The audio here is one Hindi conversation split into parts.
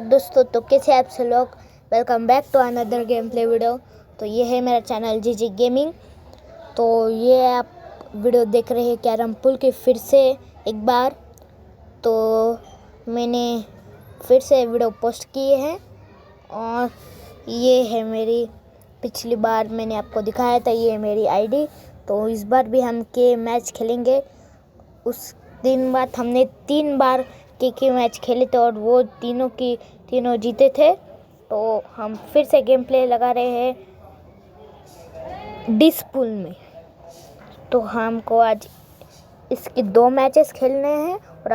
दोस्तों, तो कैसे आप सब लोग। Welcome back to another game play video. तो ये है मेरा चैनल जीजी गेमिंग। तो ये आप वीडियो देख रहे हैं कैरम पुल की फिर से एक बार। तो मैंने फिर से वीडियो पोस्ट किए हैं और ये है मेरी, पिछली बार मैंने आपको दिखाया था, ये है मेरी आईडी। तो इस बार भी हम के मैच खेलेंगे। उस दिन बाद हमने 3 बार के मैच खेले थे और वो तीनों जीते थे। तो हम फिर से गेम प्ले लगा रहे हैं डिस पुल में। तो हमको आज इसके 2 मैचेस खेलने हैं और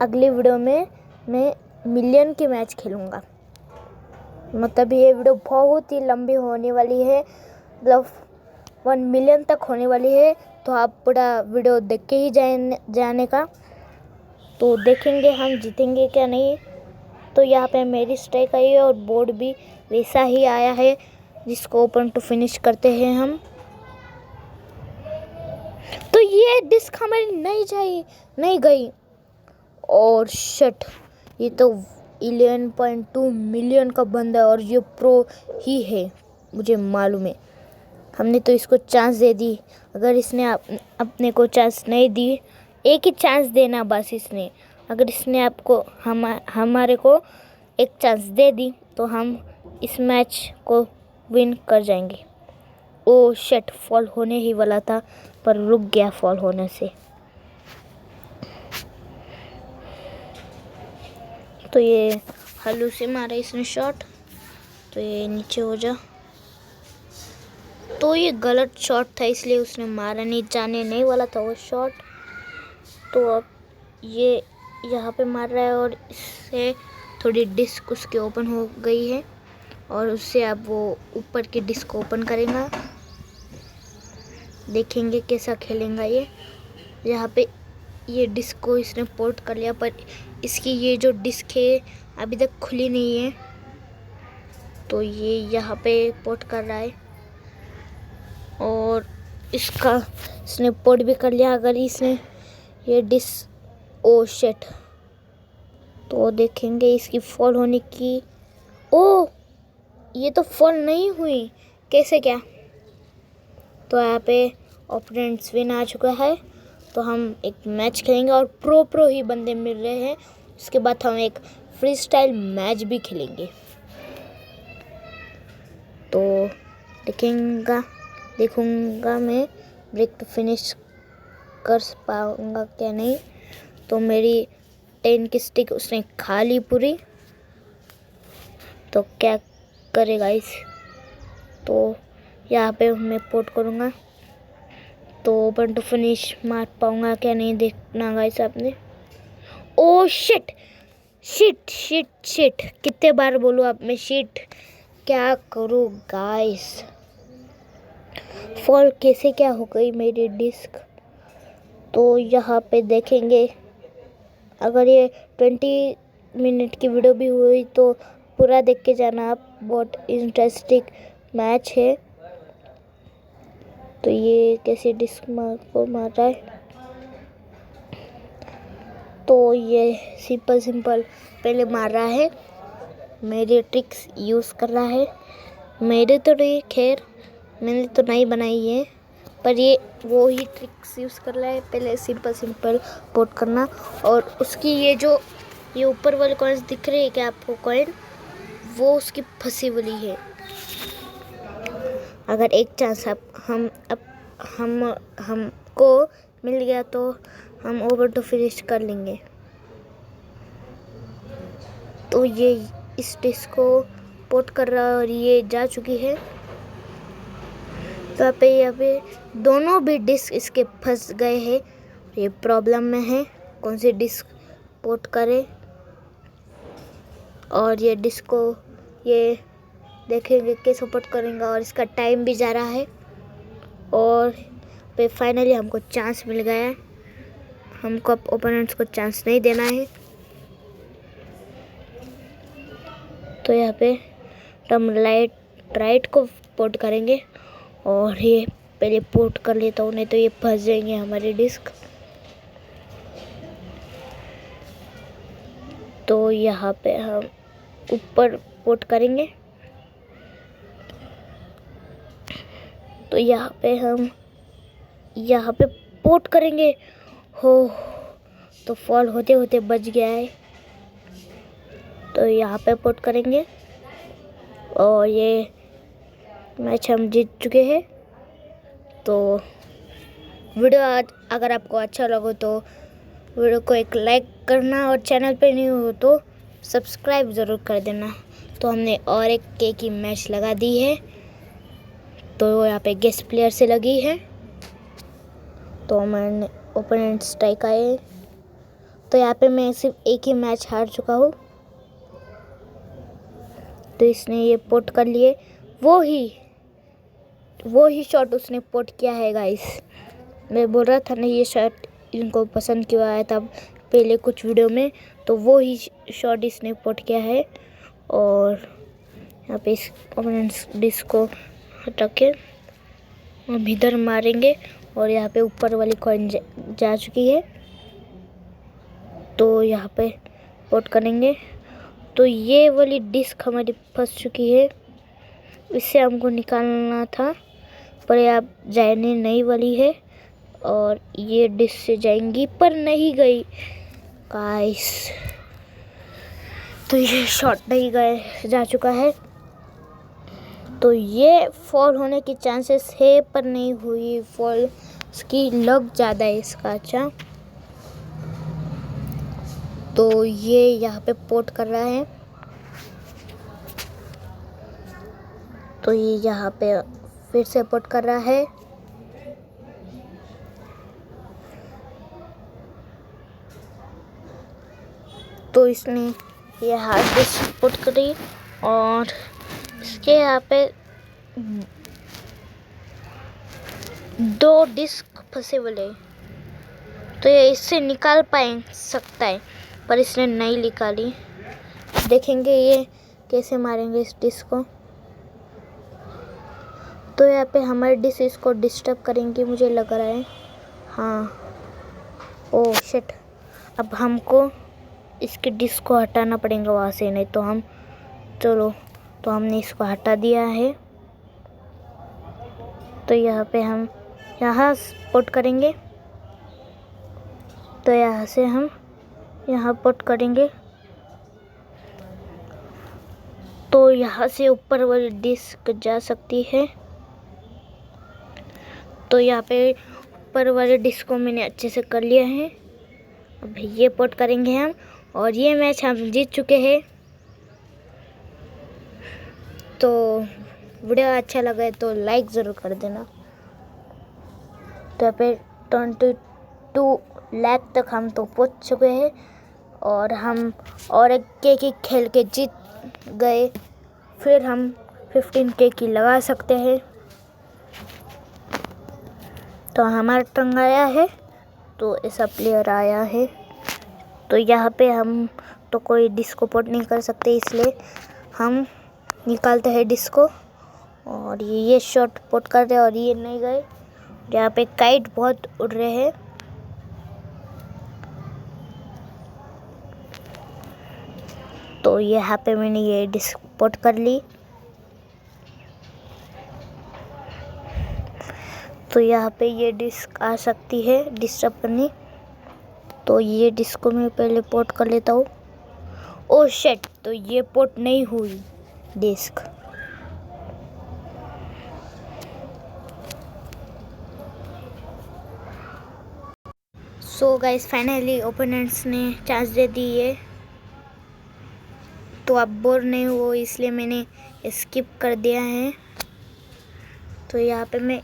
अगली वीडियो में मैं मिलियन की मैच खेलूँगा। मतलब ये वीडियो बहुत ही लंबी होने वाली है, मतलब 1 मिलियन तक होने वाली है। तो आप पूरा वीडियो देख के ही जाने का। तो देखेंगे हम जीतेंगे क्या नहीं। तो यहाँ पे मेरी स्ट्राइक आई है और बोर्ड भी वैसा ही आया है जिसको ओपन टू फिनिश करते हैं हम। तो ये डिस्क हमारी नहीं गई और शट, ये तो 11.2 मिलियन का बंदा है और ये प्रो ही है, मुझे मालूम है। हमने तो इसको चांस दे दी। अगर इसने अपने को चांस नहीं दी, एक ही चांस देना बस इसने। अगर इसने आपको हमारे को एक चांस दे दी तो हम इस मैच को विन कर जाएंगे। ओ शिट, फॉल होने ही वाला था पर रुक गया फॉल होने से। तो ये हल्लू से मारा इसने शॉट, तो ये नीचे हो जा। तो ये गलत शॉट था इसलिए उसने मारा नहीं, जाने नहीं वाला था वो शॉट। तो अब ये यहाँ पे मार रहा है और इससे थोड़ी डिस्क उसके ओपन हो गई है और उससे अब वो ऊपर की डिस्क ओपन करेगा। देखेंगे कैसा खेलेगा ये। यहाँ पे ये डिस्क को इसने पोर्ट कर लिया पर इसकी ये जो डिस्क है अभी तक खुली नहीं है। तो ये यहाँ पे पोर्ट कर रहा है और इसने पोर्ट भी कर लिया। अगर इसने ये डिस्क, ओ शिट, तो देखेंगे इसकी फॉल होने की। ओ, ये तो फॉल नहीं हुई, कैसे क्या। तो यहाँ पे ओपोनेंट्स विन आ चुका है। तो हम एक मैच खेलेंगे और प्रो ही बंदे मिल रहे हैं। उसके बाद हम एक फ्री स्टाइल मैच भी खेलेंगे। तो देखूंगा मैं ब्रेक टू फिनिश कर पाऊंगा क्या नहीं। तो मेरी 10 की स्टिक उसने खा ली पूरी। तो क्या करेगा इस, तो यहाँ पे मैं पोर्ट करूँगा तो ओपन टू फिनिश मार पाऊंगा क्या नहीं, देखना गाइस आपने। ओ शिट, कितने बार बोलूँ अब मैं शिट, क्या करूँ गाइस। फॉल कैसे क्या हो गई मेरी डिस्क। तो यहाँ पे देखेंगे, अगर ये 20 मिनट की वीडियो भी हुई तो पूरा देख के जाना आप, बहुत इंटरेस्टिंग मैच है। तो ये कैसे डिस्क को मार रहा है। तो ये सिंपल पहले मार रहा है, मेरी ट्रिक्स यूज़ कर रहा है। मेरे तो नहीं, खैर मैंने तो नहीं बनाई है, पर ये वो ही ट्रिक्स यूज़ कर रहा है। पहले सिंपल पोर्ट करना और उसकी ये ऊपर वाले कॉइन्स दिख रहे हैं क्या आपको, कॉइन वो उसकी फंसी वाली है। अगर एक चांस हमको मिल गया तो हम ओवर टू फिनिश कर लेंगे। तो ये इस डिस्क को पोर्ट कर रहा है और ये जा चुकी है। तो यहाँ पे दोनों भी डिस्क इसके फंस गए हैं। ये प्रॉब्लम में है कौन सी डिस्क पोर्ट करे। और ये डिस्क को ये देखेंगे कैसे पोर्ट करेंगे और इसका टाइम भी जा रहा है। और पे फाइनली हमको चांस मिल गया है। हमको अब ओपोनेंट्स को चांस नहीं देना है। तो यहाँ पे हम राइट को पोर्ट करेंगे और ये पहले पोर्ट कर लेता हूँ, नहीं तो ये फंस जाएंगे हमारी डिस्क। तो यहाँ पे हम ऊपर पोट करेंगे। तो यहाँ पे हम यहाँ पे पोट करेंगे। हो तो फॉल होते होते बच गया है। तो यहाँ पे पोट करेंगे और ये मैच हम जीत चुके हैं। तो वीडियो अगर आपको अच्छा लगे तो वीडियो को एक लाइक करना और चैनल पे नहीं हो तो सब्सक्राइब ज़रूर कर देना। तो हमने और एक के की मैच लगा दी है। तो यहाँ पे गेस्ट प्लेयर से लगी है। तो मैंने ओपोनेंट स्ट्राइक आए। तो यहाँ पे मैं सिर्फ एक ही मैच हार चुका हूँ। तो इसने ये पोट कर लिए। वो ही शॉट उसने पोट किया है गाइस। मैं बोल रहा था ना ये शॉट इनको पसंद क्यों आया था पहले कुछ वीडियो में। तो वो ही शॉट इसने पोट किया है। और यहाँ पे इस ओपोनेंट्स डिस्क को हटा के हम इधर मारेंगे और यहाँ पे ऊपर वाली कॉइन जा चुकी है। तो यहाँ पे पोट करेंगे। तो ये वाली डिस्क हमारी फंस चुकी है। इससे हमको निकालना था पर अब जाने नहीं वाली है और ये डिस्क से जाएंगी पर नहीं गई गाइस। तो ये शॉट नहीं गए जा चुका है। तो ये फॉल होने की चांसेस है पर नहीं हुई। फॉल उसकी लग ज़्यादा है इसका। अच्छा तो ये यहाँ पे पोट कर रहा है। तो ये यहाँ पे फिर से पोट कर रहा है। तो इसने ये हार्ड डिस्क पोट करी और इसके यहाँ पे 2 डिस्क फंसे वाले। तो ये इससे निकाल सकता है पर इसने नहीं निकाली। देखेंगे ये कैसे मारेंगे इस डिस्क को। तो यहाँ पे हमारे डिस्क इसको डिस्टर्ब करेंगे मुझे लग रहा है। हाँ ओह शिट। अब हमको इसके डिस्क को हटाना पड़ेगा वहाँ से, नहीं तो हम चलो। तो हमने इसको हटा दिया है। तो यहाँ पे हम यहाँ पोट करेंगे। तो यहाँ से हम यहाँ पोट करेंगे। तो यहाँ से ऊपर वाली डिस्क जा सकती है। तो यहाँ पे ऊपर वाले डिस्क को मैंने अच्छे से कर लिया है। अब ये पोट करेंगे हम और ये मैच हम जीत चुके हैं। तो वीडियो अच्छा लगा तो लाइक ज़रूर कर देना। तो यहाँ पे 22 लाख तक हम तो पहुँच चुके हैं और हम और एक के की खेल के जीत गए। फिर हम 15K की लगा सकते हैं। तो हमारा टर्न आया है। तो ऐसा प्लेयर आया है। तो यहाँ पे हम तो कोई डिस्क को पोट नहीं कर सकते इसलिए हम निकालते हैं डिस्क को। और ये शॉट पोट कर रहे और ये नहीं गए। यहाँ पे काइट बहुत उड़ रहे हैं। तो यहाँ पे मैंने ये डिस्क पोट कर ली। तो यहाँ पे ये डिस्क आ सकती है डिस्टर्ब करने। तो ये डिस्क को मैं पहले पोट कर लेता हूँ। Oh shit. तो ये पोट नहीं हुई disc. So guys finally opponents ने चांस दे दी है। तो अब बोर नहीं हो इसलिए मैंने स्किप कर दिया है। तो यहाँ पे मैं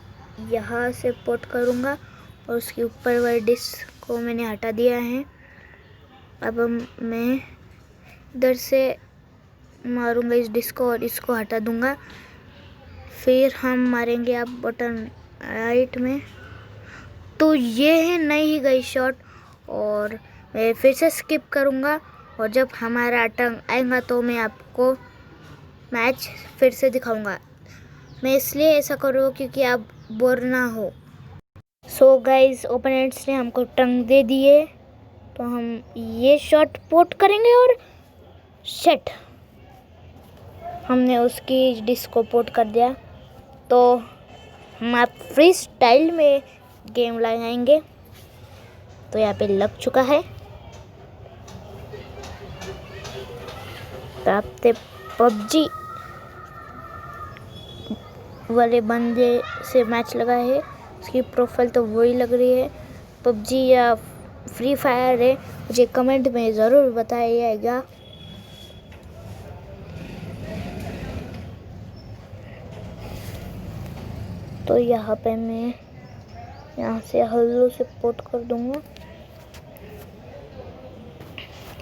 यहाँ से पोट करूँगा और उसके ऊपर वाले डिस्क को मैंने हटा दिया है। अब मैं इधर से मारूंगा इस डिस्क को और इसको हटा दूंगा। फिर हम मारेंगे अब बटन राइट में। तो ये है नहीं गई शॉट और मैं फिर से स्किप करूंगा और जब हमारा टर्न आएगा तो मैं आपको मैच फिर से दिखाऊंगा। मैं इसलिए ऐसा करूँ क्योंकि आप बोर ना हो। सो गाइस ओपोनेंट्स ने हमको टर्न दे दिए। तो हम ये शॉट पोट करेंगे और शिट हमने उसकी डिश को पोर्ट कर दिया। तो हम आप फ्री स्टाइल में गेम लगाएंगे। तो यहाँ पे लग चुका है। तो आपसे पबजी वाले बंदे से मैच लगा है। उसकी प्रोफाइल तो वही लग रही है। पबजी या फ्री फायर है, मुझे कमेंट में ज़रूर बताइएगा। तो यहाँ पे मैं यहाँ से हल्लू से पोर्ट कर दूँगा।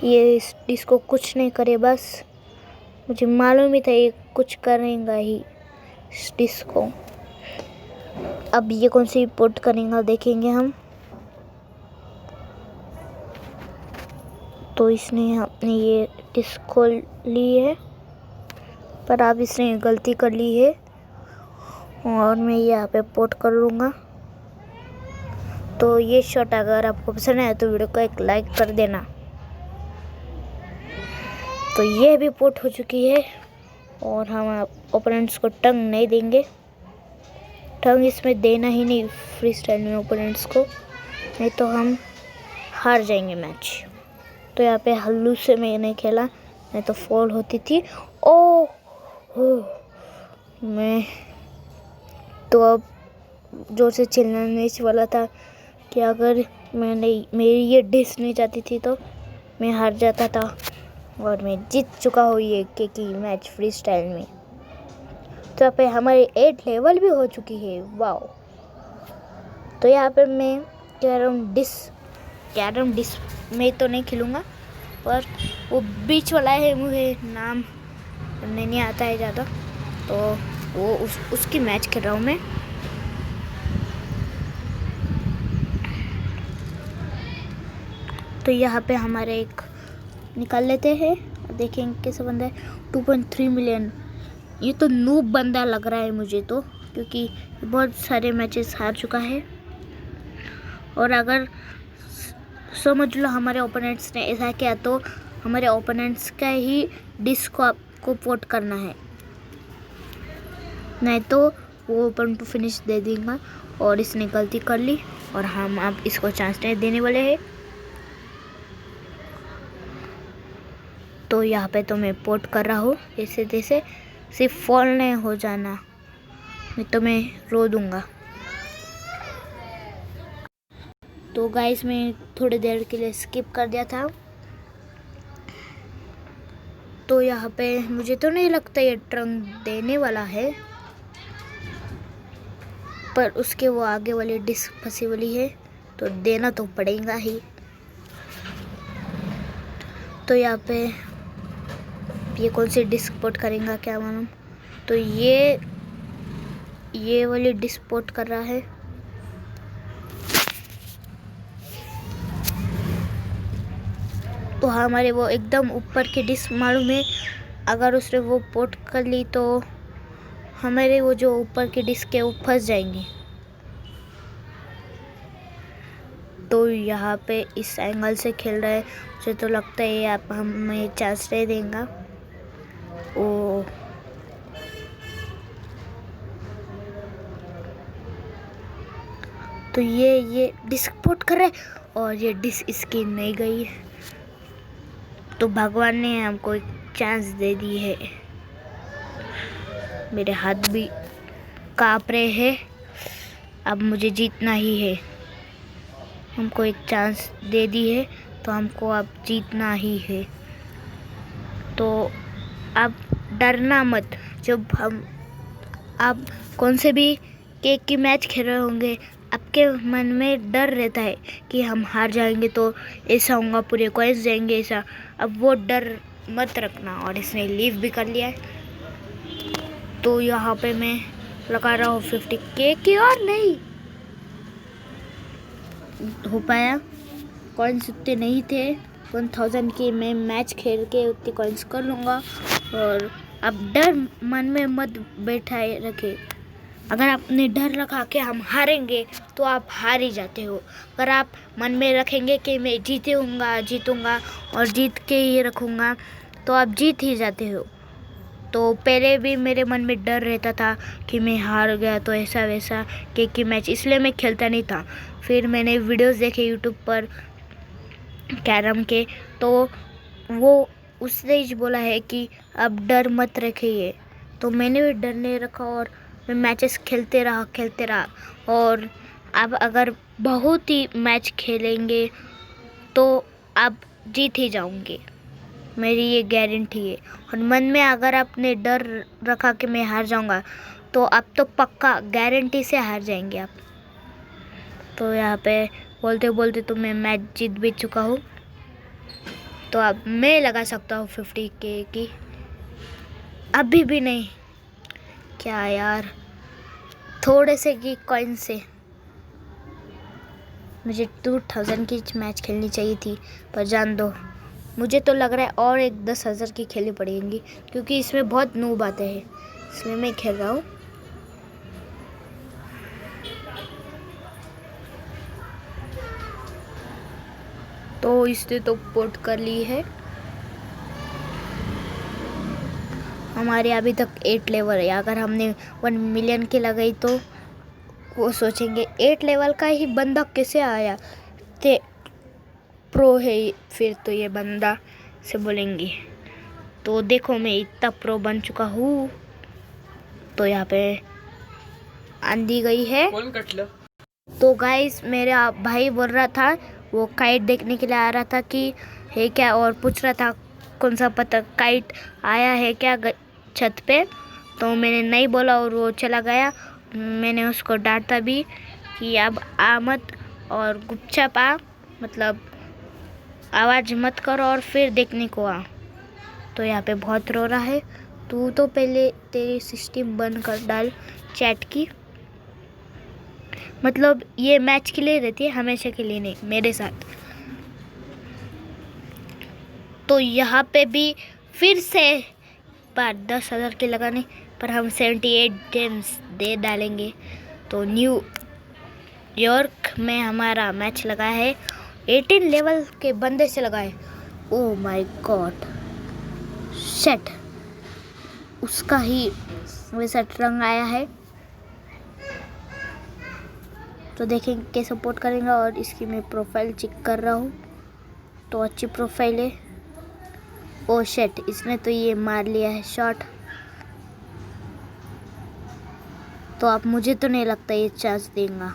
ये इसको कुछ नहीं करे, बस मुझे मालूम ही था ये कुछ करेगा ही इस डिश को। अब ये कौन सी पोर्ट करेगा देखेंगे हम। तो इसने अपने ये डिश खोल ली है, पर अब इसने गलती कर ली है और मैं यहाँ पे पोर्ट कर लूँगा। तो ये शॉट अगर आपको पसंद आए तो वीडियो को एक लाइक कर देना। तो ये भी पोर्ट हो चुकी है और हम ओपोनेंट्स को टंग नहीं देंगे। टंग इसमें देना ही नहीं फ्री स्टाइल में ओपोनेंट्स को, नहीं तो हम हार जाएंगे मैच। तो यहाँ पे हल्लू से मैंने खेला, नहीं तो फॉल होती थी। ओह मैं तो अब जोर से चिल्लाने वाला था कि अगर मेरी ये डिश नहीं जाती थी तो मैं हार जाता था। और मैं जीत चुका हूँ ये की मैच फ्री स्टाइल में। तो यहाँ पे हमारी 8 लेवल भी हो चुकी है। वाओ। तो यहाँ पे मैं कैरम डिश में तो नहीं खेलूँगा, पर वो बीच वाला है, मुझे नाम नहीं आता है ज़्यादा, तो वो उसकी मैच खेल रहा हूँ मैं। तो यहाँ पे हमारे एक निकाल लेते हैं, देखेंगे कैसा बंदा है। 2.3 मिलियन, ये तो नूब बंदा लग रहा है मुझे तो, क्योंकि बहुत सारे मैचेस हार चुका है। और अगर समझ लो हमारे ओपोनेंट्स ने ऐसा किया तो हमारे ओपोनेंट्स का ही डिश को आपको पोर्ट करना है, नहीं तो वो ओपन टू फिनिश दे देगा। और इसने गलती कर ली और हम अब इसको चांस नहीं देने वाले हैं। तो यहाँ पे तो मैं पोर्ट कर रहा हूँ जैसे तैसे, सिर्फ फॉल नहीं हो जाना, नहीं तो मैं रो दूँगा। तो गाइस मैं थोड़ी देर के लिए स्किप कर दिया था। तो यहाँ पे मुझे तो नहीं लगता ये ट्रंक देने वाला है, पर उसके वो आगे वाली डिस्क फंसी वाली है तो देना तो पड़ेगा ही। तो यहाँ पे ये कौन सी डिस्क पोर्ट करेगा क्या मालूम। तो ये वाली डिस्क पोर्ट कर रहा है। तो हमारे वो एकदम ऊपर की डिस्क मालूम है, अगर उसने वो पोर्ट कर ली तो हमारे वो जो ऊपर की डिस्क है वो फंस जाएंगे। तो यहाँ पे इस एंगल से खेल रहा है, मुझे तो लगता है आप हमें चांस नहीं देगा। ओ तो ये डिस्क पोर्ट कर रहा है और ये डिस्क इसकी नहीं गई। तो भगवान ने हमको एक चांस दे दी है। मेरे हाथ भी कांप रहे हैं, अब मुझे जीतना ही है। हमको एक चांस दे दी है तो हमको अब जीतना ही है। तो अब डरना मत। जब आप कौन से भी केक की मैच खेल रहे होंगे, आपके मन में डर रहता है कि हम हार जाएंगे तो ऐसा होगा, पूरे कॉइन्स जाएंगे ऐसा। अब वो डर मत रखना। और इसने लीव भी कर लिया है। तो यहाँ पे मैं लगा रहा हूँ 50K की, और नहीं हो पाया। कॉइन्स उतने नहीं थे, 1000 की मैं मैच खेल के उतने कॉइन्स कर लूँगा। और अब डर मन में मत बैठाए रखे। अगर आपने डर रखा कि हम हारेंगे तो आप हार ही जाते हो। अगर आप मन में रखेंगे कि मैं जीतूँगा और जीत के ही रखूँगा तो आप जीत ही जाते हो। तो पहले भी मेरे मन में डर रहता था कि मैं हार गया तो ऐसा वैसा कि मैच, इसलिए मैं खेलता नहीं था। फिर मैंने वीडियोस देखे यूट्यूब पर कैरम के, तो वो उसने ही बोला है कि अब डर मत रखिए। तो मैंने भी डर नहीं रखा और मैं मैचेस खेलते रहा। और अब अगर बहुत ही मैच खेलेंगे तो अब जीत ही जाऊंगे, मेरी ये गारंटी है। और मन में अगर आपने डर रखा कि मैं हार जाऊंगा, तो अब तो पक्का गारंटी से हार जाएंगे आप। तो यहाँ पे बोलते बोलते तो मैं मैच जीत भी चुका हूँ। तो अब मैं लगा सकता हूँ 50K की। अभी भी नहीं, क्या यार, थोड़े से की कॉइन से मुझे 2000 की मैच खेलनी चाहिए थी, पर जान दो, मुझे तो लग रहा है और एक 10,000 की खेलनी पड़ेगी, क्योंकि इसमें बहुत नूब आते हैं, इसलिए मैं खेल रहा हूँ। तो इसने तो पोर्ट कर ली है। हमारे अभी तक 8 लेवल है। अगर हमने 1 मिलियन की लगाई तो वो सोचेंगे 8 लेवल का ही बंदा कैसे आया, ते प्रो है फिर तो ये बंदा से बोलेंगे। तो देखो मैं इतना प्रो बन चुका हूँ। तो यहाँ पे आंधी गई है। तो गाइस मेरा भाई बोल रहा था, वो काइट देखने के लिए आ रहा था कि है क्या, और पूछ रहा था कौन सा पता काइट आया है क्या छत पे। तो मैंने नहीं बोला और वो चला गया। मैंने उसको डांटा भी कि अब आ मत और गुपचाप आ, मतलब आवाज़ मत करो और फिर देखने को आ। तो यहाँ पे बहुत रो रहा है। तू तो पहले तेरी सिस्टम बंद कर डाल चैट की, मतलब ये मैच के लिए रहती है, हमेशा के लिए नहीं, मेरे साथ। तो यहाँ पे भी फिर से पर 10,000 के लगाने पर हम 78 गेम्स दे डालेंगे। तो न्यू यॉर्क में हमारा मैच लगा है, 18 लेवल के बंदे से लगा है। ओह माय गॉड, शिट, उसका ही वैसा रंग आया है। तो देखेंगे कैसे सपोर्ट करेंगे। और इसकी मैं प्रोफाइल चेक कर रहा हूँ, तो अच्छी प्रोफाइल है। ओह शिट, इसने तो ये मार लिया है शॉट। तो अब मुझे तो नहीं लगता ये चांस देगा।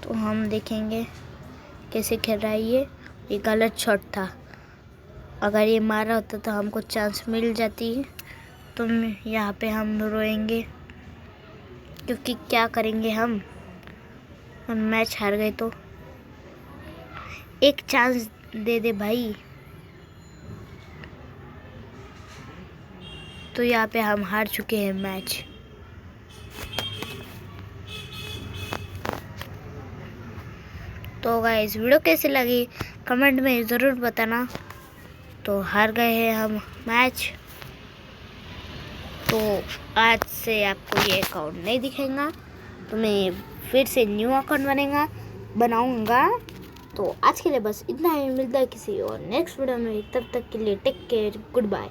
तो हम देखेंगे कैसे खेल रहा है ये गलत शॉट था। अगर ये मारा होता तो हमको चांस मिल जाती है। तो यहाँ पे हम रोएंगे, क्योंकि क्या करेंगे हम मैच हार गए। तो एक चांस दे दे भाई। तो यहाँ पे हम हार चुके हैं मैच। तो गाइस वीडियो कैसी लगी कमेंट में ज़रूर बताना। तो हार गए हैं हम मैच। तो आज से आपको ये अकाउंट नहीं दिखेगा, तो मैं फिर से न्यू अकाउंट बनाऊंगा। तो आज के लिए बस इतना ही, मिलता है किसी और नेक्स्ट वीडियो में। तब तक के लिए टेक केयर, गुड बाय।